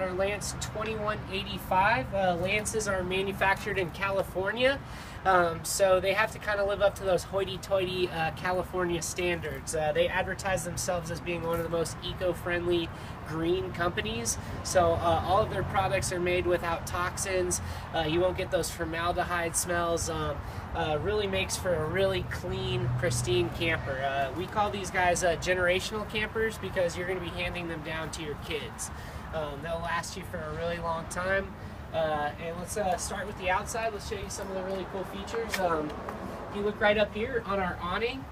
our Lance 2185. Lances are manufactured in California, so they have to kind of live up to those hoity-toity California standards. They advertise themselves as being one of the most eco-friendly green companies, so all of their products are made without toxins. You won't get those formaldehyde smells. Really makes for a really clean, pristine camper. We call these guys generational campers because you're going to be handing them down to your kids. They'll last you for a really long time. And let's start with the outside. Let's show you some of the really cool features. If you look right up here on our awning,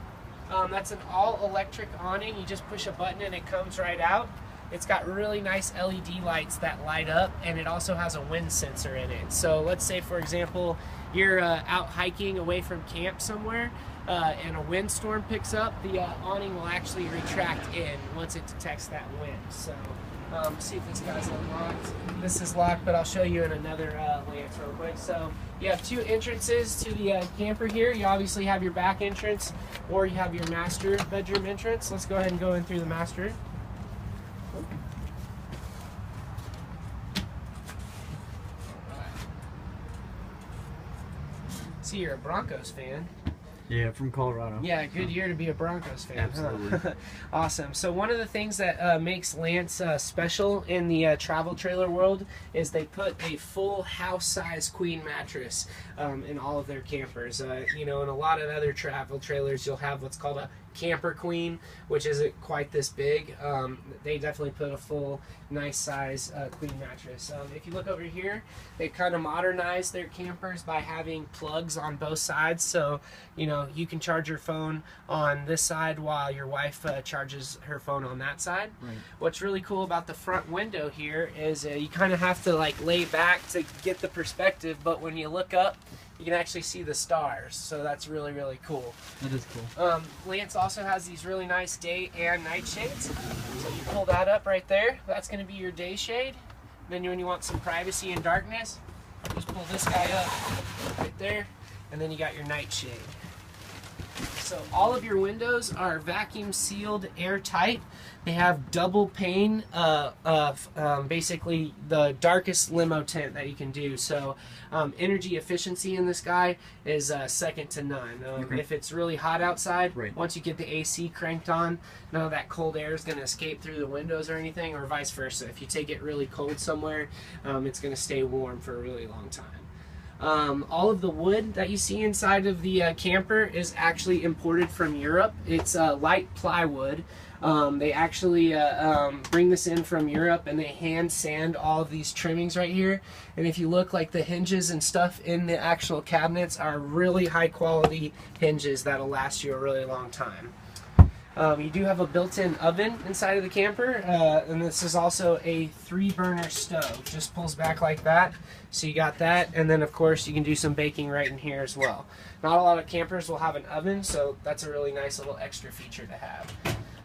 that's an all-electric awning. You just push a button and it comes right out. It's got really nice LED lights that light up, and it also has a wind sensor in it. So let's say, for example, you're out hiking away from camp somewhere, and a windstorm picks up, the awning will actually retract in once it detects that wind. So see if this guy's unlocked. This is locked, but I'll show you in another Lance real quick. So you have two entrances to the camper here. You obviously have your back entrance, or you have your master bedroom entrance. Let's go ahead and go in through the master. See, you're a Broncos fan. Yeah, from Colorado. Yeah, good year to be a Broncos fan. Absolutely. Huh? Awesome. So one of the things that makes Lance special in the travel trailer world is they put a full house-size queen mattress in all of their campers. You know, in a lot of other travel trailers, you'll have what's called a camper queen, which isn't quite this big. They definitely put a full, nice size queen mattress. If you look over here, they kind of modernized their campers by having plugs on both sides. So, you know, you can charge your phone on this side while your wife charges her phone on that side. Right. What's really cool about the front window here is you kind of have to like lay back to get the perspective, but when you look up, you can actually see the stars, so that's really, really cool. That is cool. Lance also has these really nice day and night shades. So you pull that up right there. That's going to be your day shade. Then when you want some privacy and darkness, just pull this guy up right there, and then you got your night shade. So all of your windows are vacuum sealed, airtight. They have double pane, basically the darkest limo tint that you can do. So energy efficiency in this guy is second to none. If it's really hot outside, once you get the AC cranked on, none of that cold air is going to escape through the windows or anything, or vice versa. If you take it really cold somewhere, it's going to stay warm for a really long time. All of the wood that you see inside of the camper is actually imported from Europe. It's light plywood. They actually bring this in from Europe, and they hand sand all of these trimmings right here. And if you look, like the hinges and stuff in the actual cabinets are really high quality hinges that'll last you a really long time. You do have a built-in oven inside of the camper, and this is also a 3-burner stove. Just pulls back like that, so you got that, and then of course you can do some baking right in here as well. Not a lot of campers will have an oven, so that's a really nice little extra feature to have.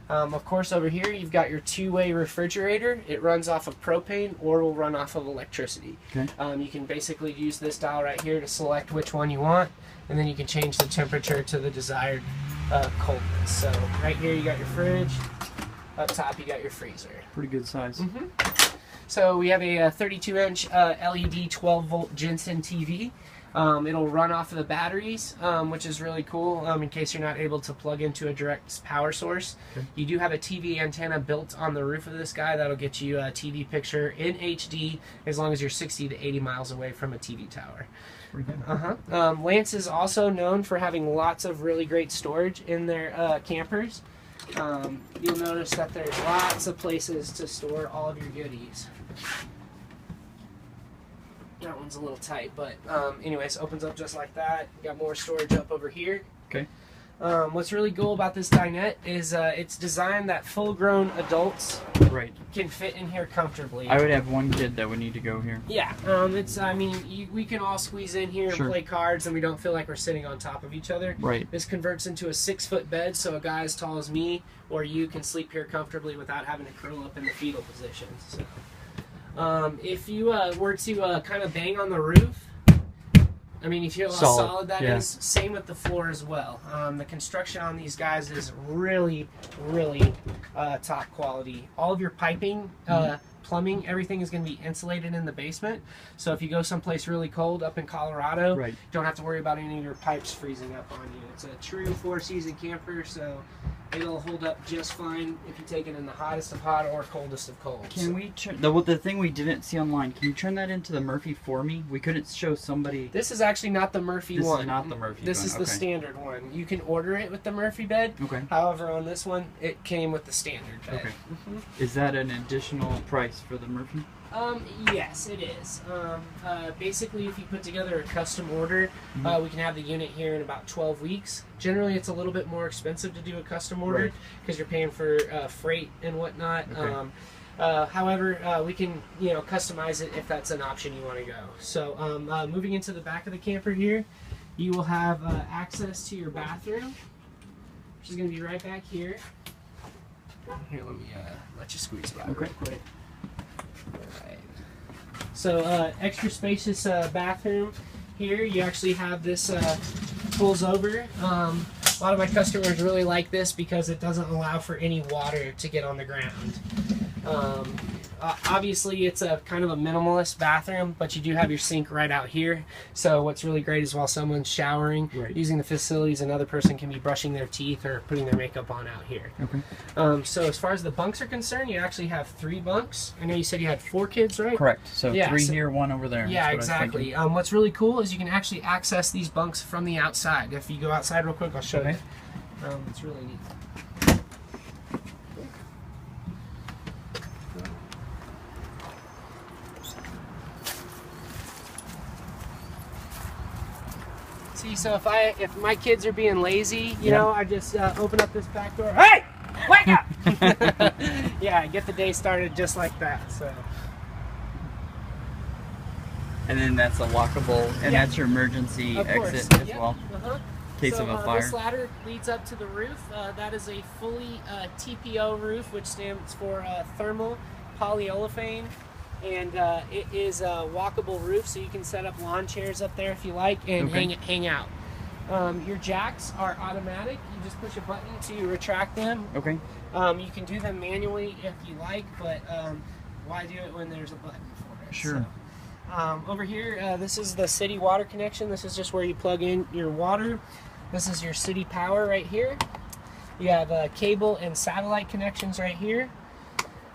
Of course, over here you've got your 2-way refrigerator. It runs off of propane or will run off of electricity. Okay. You can basically use this dial right here to select which one you want, and then you can change the temperature to the desired coldness. So right here you got your fridge, up top you got your freezer. Pretty good size. So we have a 32-inch LED 12-volt Jensen TV. It'll run off of the batteries, which is really cool in case you're not able to plug into a direct power source. Okay. You do have a TV antenna built on the roof of this guy that'll get you a TV picture in HD as long as you're 60 to 80 miles away from a TV tower. Lance is also known for having lots of really great storage in their campers. You'll notice that there's lots of places to store all of your goodies. That one's a little tight, but anyways, opens up just like that. You got more storage up over here. Okay. What's really cool about this dinette is it's designed that full-grown adults can fit in here comfortably. I would have one kid that would need to go here. Yeah, I mean, we can all squeeze in here and play cards, and we don't feel like we're sitting on top of each other. Right. This converts into a 6-foot bed, so a guy as tall as me or you can sleep here comfortably without having to curl up in the fetal position. So. If you were to kind of bang on the roof, I mean, you feel how solid that is. Same with the floor as well. The construction on these guys is really, really top quality. All of your piping plumbing, everything is going to be insulated in the basement. So if you go someplace really cold up in Colorado, you don't have to worry about any of your pipes freezing up on you. It's a true 4-season camper, so it'll hold up just fine if you take it in the hottest of hot or coldest of cold. Can we turn the thing we didn't see online? Can you turn that into the Murphy for me? We couldn't show somebody. This is actually not the Murphy one. This is not the Murphy. This is the standard one. You can order it with the Murphy bed. Okay. However, on this one, it came with the standard bed. Okay. Is that an additional price for the Murphy? Yes, it is. Basically, if you put together a custom order, we can have the unit here in about 12 weeks. Generally, it's a little bit more expensive to do a custom order because you're paying for freight and whatnot. Okay. However, we can, customize it if that's an option you want to go. So, moving into the back of the camper here, you will have access to your bathroom, which is going to be right back here. Here, let me let you squeeze by real quick. Right. So extra spacious bathroom here. You actually have this pulls over. A lot of my customers really like this because it doesn't allow for any water to get on the ground. Obviously, it's a kind of a minimalist bathroom, but you do have your sink right out here. So what's really great is while someone's showering, using the facilities, another person can be brushing their teeth or putting their makeup on out here. Okay. So as far as the bunks are concerned, you actually have 3 bunks. I know you said you had 4 kids, right? Correct. So 3 here, 1 over there. Yeah, exactly. What's really cool is you can actually access these bunks from the outside. If you go outside real quick, I'll show you. It's really neat. See, so if my kids are being lazy, you know, I just open up this back door. Hey, wake up! Yeah, get the day started just like that. So. And then that's a lockable, and that's your emergency exit as well, in case of a fire. This ladder leads up to the roof. That is a fully TPO roof, which stands for thermal polyolefin. And it is a walkable roof, so you can set up lawn chairs up there if you like and hang out. Your jacks are automatic. You just push a button to retract them. Okay. You can do them manually if you like, but why do it when there's a button for it? Sure. So, over here, this is the city water connection. This is just where you plug in your water. This is your city power right here. You have cable and satellite connections right here.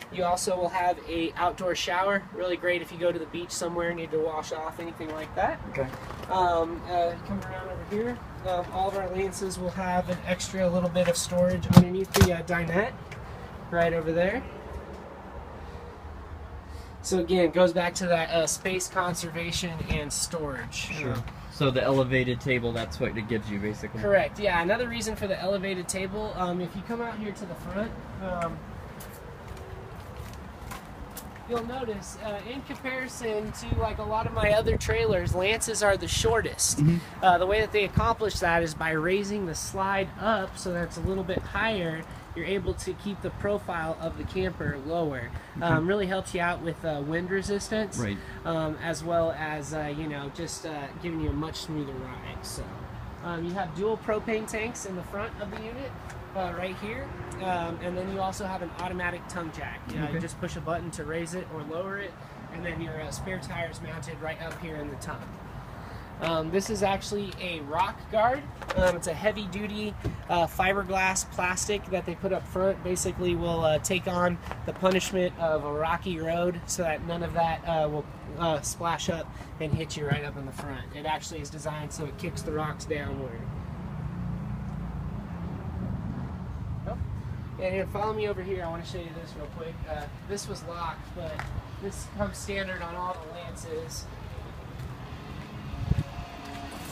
You also will have a outdoor shower, really great if you go to the beach somewhere and need to wash off, anything like that. Okay. Come around over here. All of our lances will have an extra little bit of storage underneath the dinette, right over there. So again, it goes back to that space conservation and storage. Sure. So the elevated table, that's what it gives you, basically. Correct. Yeah. Another reason for the elevated table, if you come out here to the front. You'll notice, in comparison to like a lot of my other trailers, lances are the shortest. The way that they accomplish that is by raising the slide up so that it's a little bit higher. You're able to keep the profile of the camper lower. Really helps you out with wind resistance, as well as just giving you a much smoother ride. So you have dual propane tanks in the front of the unit. Right here, and then you also have an automatic tongue jack. You just push a button to raise it or lower it, and then your spare tire is mounted right up here in the tongue. This is actually a rock guard. It's a heavy-duty fiberglass plastic that they put up front. Basically will take on the punishment of a rocky road so that none of that will splash up and hit you right up in the front. It actually is designed so it kicks the rocks downward. And here, follow me over here. I want to show you this real quick. This was locked, but this comes standard on all the lances.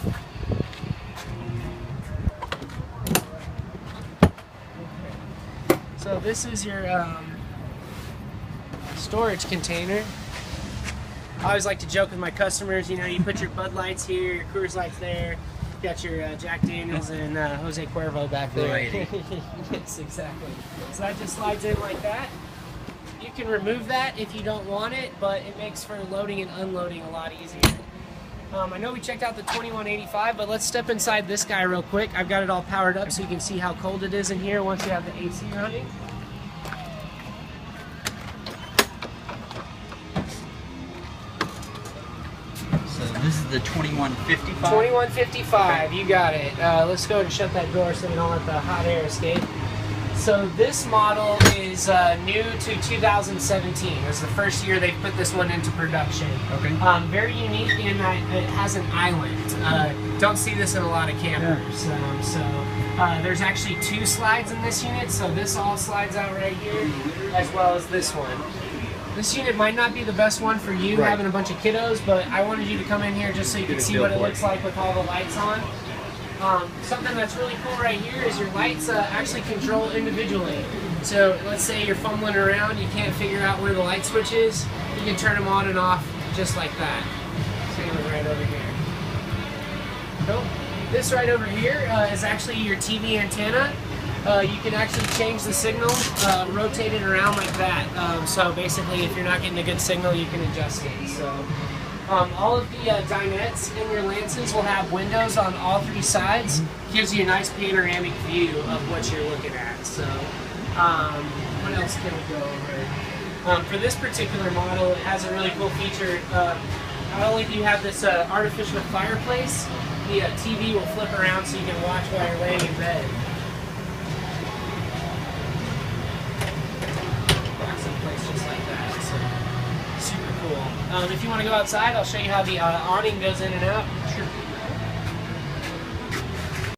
Okay. So this is your storage container. I always like to joke with my customers, you put your Bud Lights here, your Coors Lights there. Got your Jack Daniels and Jose Cuervo back there. Yes, exactly. So that just slides in like that. You can remove that if you don't want it, but it makes for loading and unloading a lot easier. I know we checked out the 2185, but let's step inside this guy real quick. I've got it all powered up so you can see how cold it is in here once you have the AC running. So this is the 2155? 2155, okay. You got it. Let's go ahead and shut that door so we don't let the hot air escape. So this model is new to 2017. It's the first year they've put this one into production. Okay. Very unique in that it has an island. Don't see this in a lot of campers. Yeah. There's actually 2 slides in this unit, so this all slides out right here, as well as this one. This unit might not be the best one for you, having a bunch of kiddos, but I wanted you to come in here just so you can see what it looks like with all the lights on. Something that's really cool right here is your lights actually control individually. So let's say you're fumbling around, you can't figure out where the light switch is, you can turn them on and off just like that. Same with right over here. Cool. This right over here is actually your TV antenna. You can actually change the signal, rotate it around like that. So basically if you're not getting a good signal, you can adjust it. So. All of the dinettes in your Lances will have windows on all 3 sides. Gives you a nice panoramic view of what you're looking at. So, what else can we go over? For this particular model, it has a really cool feature. Not only do you have this artificial fireplace, the TV will flip around so you can watch while you're laying in bed. That's in place just like that. So, super cool. If you want to go outside, I'll show you how the awning goes in and out.